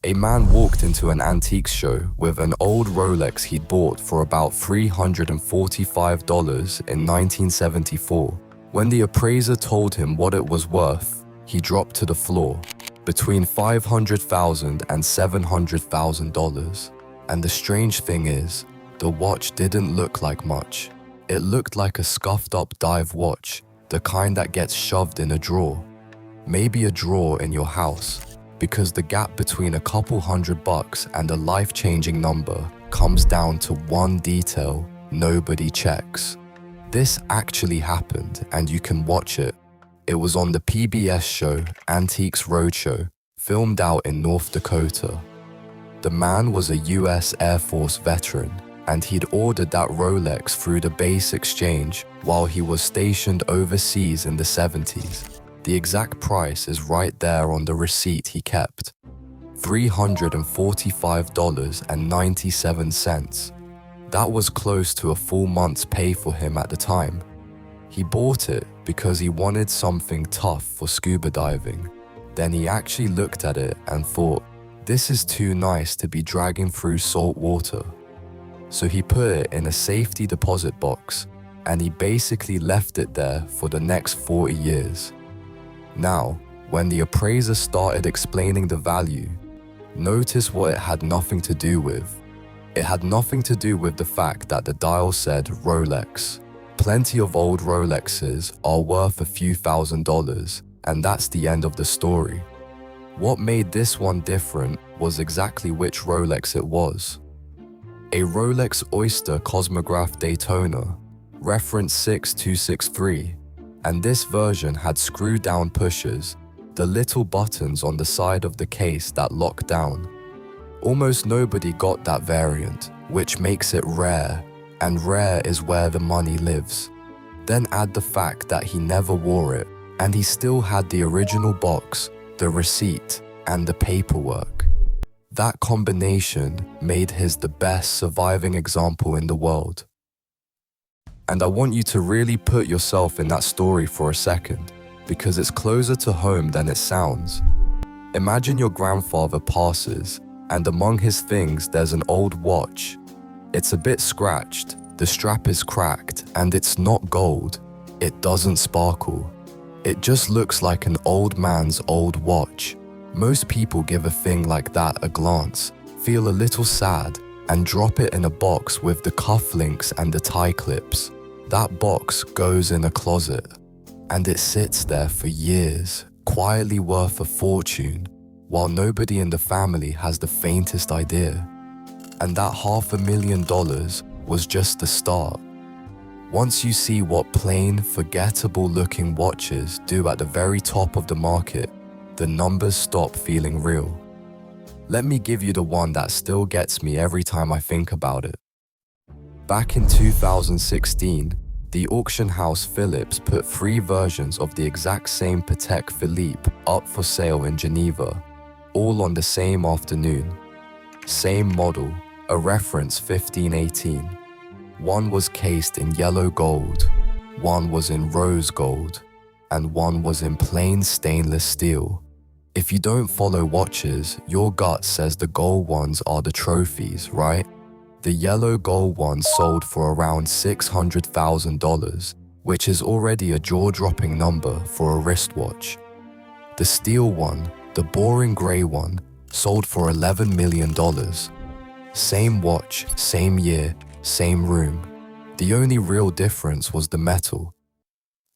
A man walked into an antiques show with an old Rolex he'd bought for about $345 in 1974. When the appraiser told him what it was worth, he dropped to the floor, between $500,000 and $700,000. And the strange thing is, the watch didn't look like much. It looked like a scuffed-up dive watch, the kind that gets shoved in a drawer. Maybe a drawer in your house, because the gap between a couple $100 and a life-changing number comes down to one detail nobody checks. This actually happened, and you can watch it. It was on the PBS show Antiques Roadshow, filmed out in North Dakota. The man was a US Air Force veteran, and he'd ordered that Rolex through the base exchange while he was stationed overseas in the 70s. The exact price is right there on the receipt he kept, $345.97. That was close to a full month's pay for him at the time. He bought it because he wanted something tough for scuba diving. Then he actually looked at it and thought, this is too nice to be dragging through salt water. So he put it in a safety deposit box, and he basically left it there for the next 40 years. Now, when the appraiser started explaining the value, notice what it had nothing to do with. It had nothing to do with the fact that the dial said Rolex. Plenty of old Rolexes are worth a few $1,000s, and that's the end of the story. What made this one different was exactly which Rolex it was. A Rolex Oyster Cosmograph Daytona, reference 6263, and this version had screw-down pushers, the little buttons on the side of the case that lock down. Almost nobody got that variant, which makes it rare, and rare is where the money lives. Then add the fact that he never wore it, and he still had the original box, the receipt, and the paperwork. That combination made his the best surviving example in the world. And I want you to really put yourself in that story for a second, because it's closer to home than it sounds. Imagine your grandfather passes, and among his things there's an old watch. It's a bit scratched, the strap is cracked, and it's not gold. It doesn't sparkle. It just looks like an old man's old watch. Most people give a thing like that a glance, feel a little sad, and drop it in a box with the cufflinks and the tie clips. That box goes in a closet, and it sits there for years, quietly worth a fortune, while nobody in the family has the faintest idea. And that $500,000 was just the start. Once you see what plain, forgettable-looking watches do at the very top of the market, the numbers stop feeling real. Let me give you the one that still gets me every time I think about it. Back in 2016, the auction house Philips put 3 versions of the exact same Patek Philippe up for sale in Geneva, all on the same afternoon. Same model, a reference 1518. One was cased in yellow gold, one was in rose gold, and one was in plain stainless steel. If you don't follow watches, your gut says the gold ones are the trophies, right? The yellow gold one sold for around $600,000, which is already a jaw-dropping number for a wristwatch. The steel one, the boring grey one, sold for $11 million. Same watch, same year, same room. The only real difference was the metal.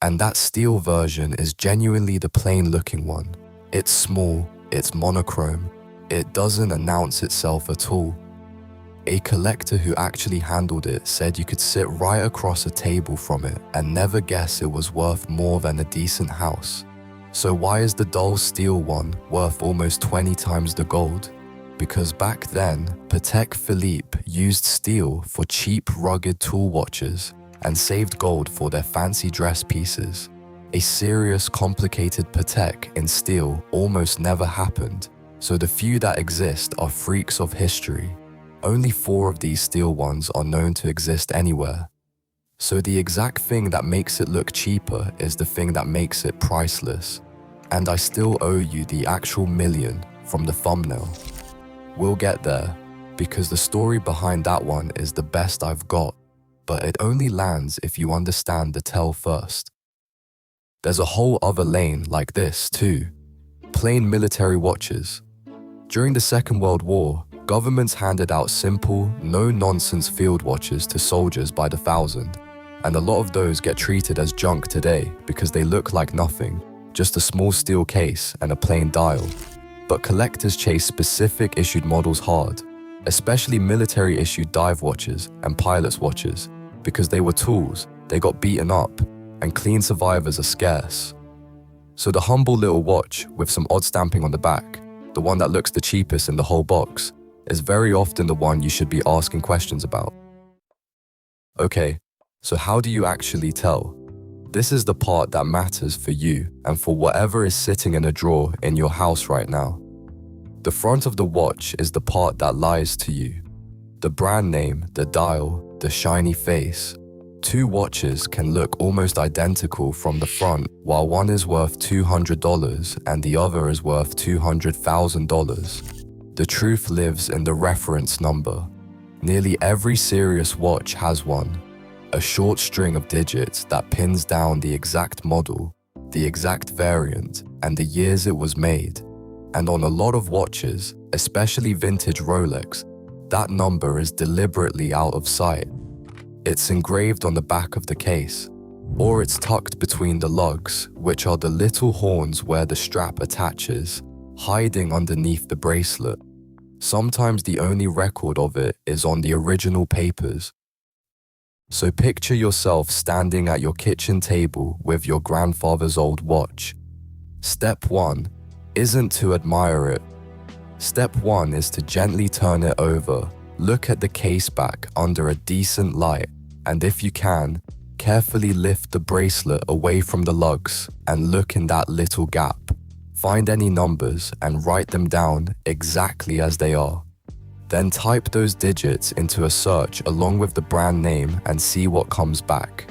And that steel version is genuinely the plain-looking one. It's small, it's monochrome, it doesn't announce itself at all. A collector who actually handled it said you could sit right across a table from it and never guess it was worth more than a decent house. So why is the dull steel one worth almost 20 times the gold? Because back then, Patek Philippe used steel for cheap, rugged tool watches and saved gold for their fancy dress pieces. A serious, complicated Patek in steel almost never happened, so the few that exist are freaks of history. Only 4 of these steel ones are known to exist anywhere. So the exact thing that makes it look cheaper is the thing that makes it priceless. And I still owe you the actual million from the thumbnail. We'll get there, because the story behind that one is the best I've got, but it only lands if you understand the tell first. There's a whole other lane like this too. Plain military watches. During the Second World War, governments handed out simple, no-nonsense field watches to soldiers by the thousand, and a lot of those get treated as junk today because they look like nothing, just a small steel case and a plain dial. But collectors chase specific issued models hard, especially military-issued dive watches and pilot's watches, because they were tools, they got beaten up, and clean survivors are scarce. So the humble little watch with some odd stamping on the back, the one that looks the cheapest in the whole box, is very often the one you should be asking questions about. Okay, so how do you actually tell? This is the part that matters for you and for whatever is sitting in a drawer in your house right now. The front of the watch is the part that lies to you. The brand name, the dial, the shiny face. Two watches can look almost identical from the front, while one is worth $200 and the other is worth $200,000. The truth lives in the reference number. Nearly every serious watch has one. A short string of digits that pins down the exact model, the exact variant, and the years it was made. And on a lot of watches, especially vintage Rolex, that number is deliberately out of sight. It's engraved on the back of the case, or it's tucked between the lugs, which are the little horns where the strap attaches, hiding underneath the bracelet. Sometimes the only record of it is on the original papers. So picture yourself standing at your kitchen table with your grandfather's old watch. Step 1 isn't to admire it. Step 1 is to gently turn it over, look at the caseback under a decent light, and if you can, carefully lift the bracelet away from the lugs and look in that little gap. Find any numbers and write them down exactly as they are. Then type those digits into a search along with the brand name and see what comes back.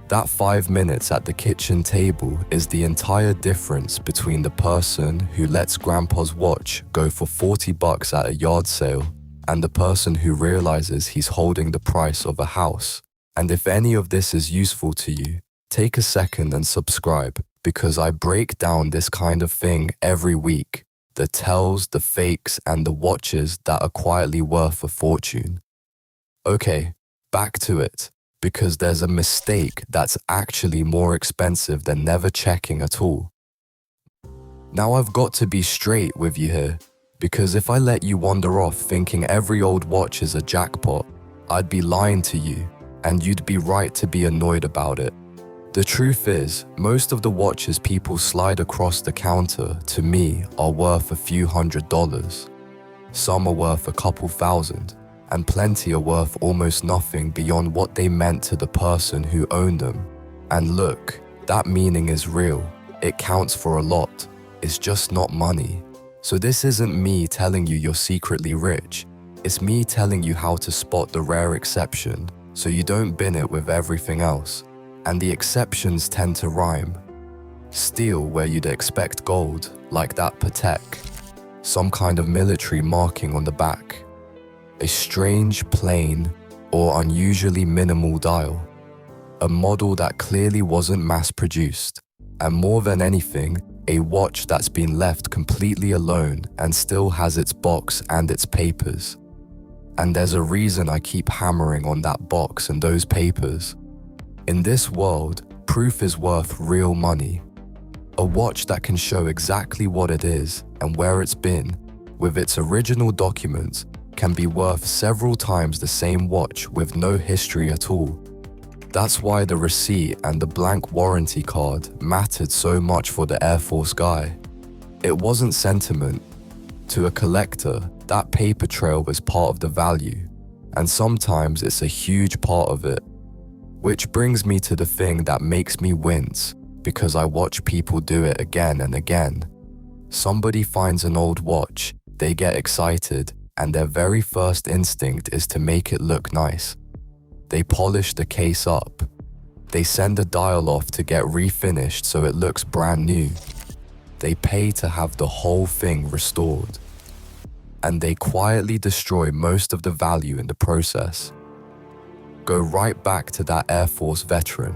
That 5 minutes at the kitchen table is the entire difference between the person who lets Grandpa's watch go for $40 at a yard sale and the person who realizes he's holding the price of a house. And if any of this is useful to you, take a second and subscribe, because I break down this kind of thing every week. The tells, the fakes, and the watches that are quietly worth a fortune. Okay, back to it, because there's a mistake that's actually more expensive than never checking at all. Now I've got to be straight with you here, because if I let you wander off thinking every old watch is a jackpot, I'd be lying to you, and you'd be right to be annoyed about it. The truth is, most of the watches people slide across the counter to me are worth a few $100s. Some are worth a couple thousand, and plenty are worth almost nothing beyond what they meant to the person who owned them. And look, that meaning is real. It counts for a lot. It's just not money. So this isn't me telling you you're secretly rich. It's me telling you how to spot the rare exception, so you don't bin it with everything else. And the exceptions tend to rhyme. Steel where you'd expect gold, like that Patek. Some kind of military marking on the back. A strange, plain, or unusually minimal dial. A model that clearly wasn't mass-produced. And more than anything, a watch that's been left completely alone and still has its box and its papers. And there's a reason I keep hammering on that box and those papers. In this world, proof is worth real money. A watch that can show exactly what it is and where it's been, with its original documents, can be worth several times the same watch with no history at all. That's why the receipt and the blank warranty card mattered so much for the Air Force guy. It wasn't sentiment. To a collector, that paper trail was part of the value, and sometimes it's a huge part of it. Which brings me to the thing that makes me wince, because I watch people do it again and again. Somebody finds an old watch, they get excited, and their very first instinct is to make it look nice. They polish the case up. They send a dial off to get refinished so it looks brand new. They pay to have the whole thing restored. and they quietly destroy most of the value in the process. Go right back to that Air Force veteran.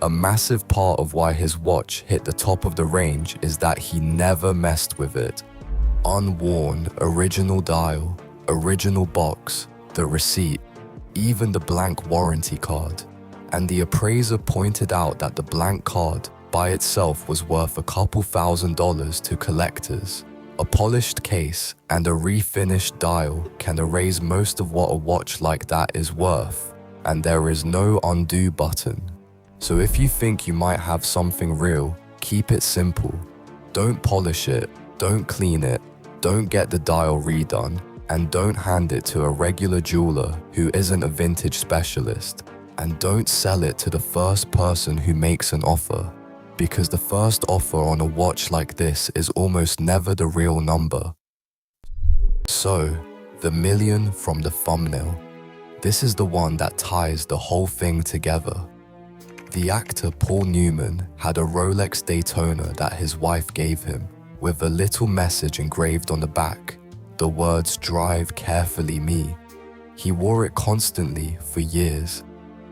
A massive part of why his watch hit the top of the range is that he never messed with it. Unworn, original dial, original box, the receipt, even the blank warranty card. And the appraiser pointed out that the blank card by itself was worth a couple $1,000s to collectors. A polished case and a refinished dial can erase most of what a watch like that is worth, and there is no undo button. So if you think you might have something real, keep it simple. Don't polish it, don't clean it, don't get the dial redone, and don't hand it to a regular jeweler who isn't a vintage specialist. And don't sell it to the first person who makes an offer, because the first offer on a watch like this is almost never the real number. So, the million from the thumbnail. This is the one that ties the whole thing together. The actor Paul Newman had a Rolex Daytona that his wife gave him, with a little message engraved on the back, the words "Drive carefully, me." He wore it constantly for years.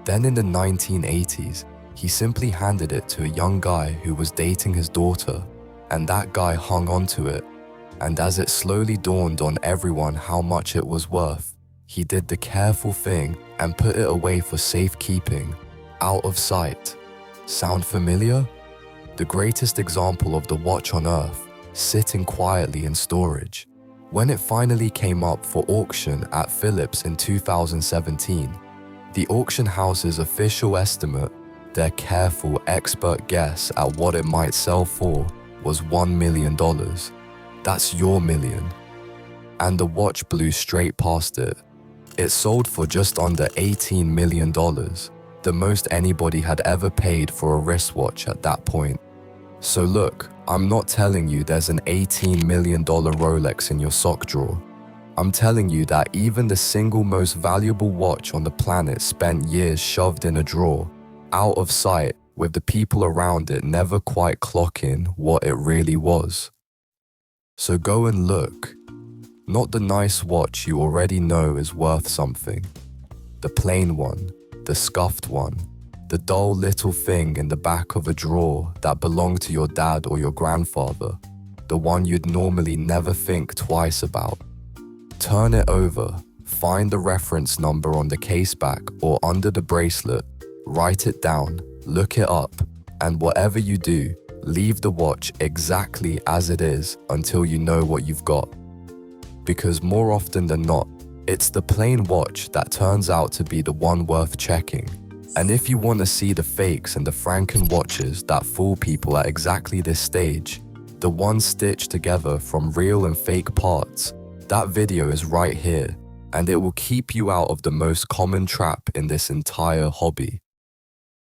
Then in the 1980s, he simply handed it to a young guy who was dating his daughter, and that guy hung onto it. And as it slowly dawned on everyone how much it was worth, he did the careful thing and put it away for safekeeping, out of sight. Sound familiar? The greatest example of the watch on earth, sitting quietly in storage. When it finally came up for auction at Phillips in 2017, the auction house's official estimate, their careful expert guess at what it might sell for, was $1 million. That's your million. And the watch blew straight past it. It sold for just under $18 million, the most anybody had ever paid for a wristwatch at that point. So look, I'm not telling you there's an $18 million Rolex in your sock drawer. I'm telling you that even the single most valuable watch on the planet spent years shoved in a drawer, out of sight, with the people around it never quite clocking what it really was. So go and look. Not the nice watch you already know is worth something. The plain one, the scuffed one, the dull little thing in the back of a drawer that belonged to your dad or your grandfather, the one you'd normally never think twice about. Turn it over, find the reference number on the caseback or under the bracelet, write it down, look it up, and whatever you do, leave the watch exactly as it is until you know what you've got. Because more often than not, it's the plain watch that turns out to be the one worth checking. And if you want to see the fakes and the Franken watches that fool people at exactly this stage, the ones stitched together from real and fake parts, that video is right here, and it will keep you out of the most common trap in this entire hobby.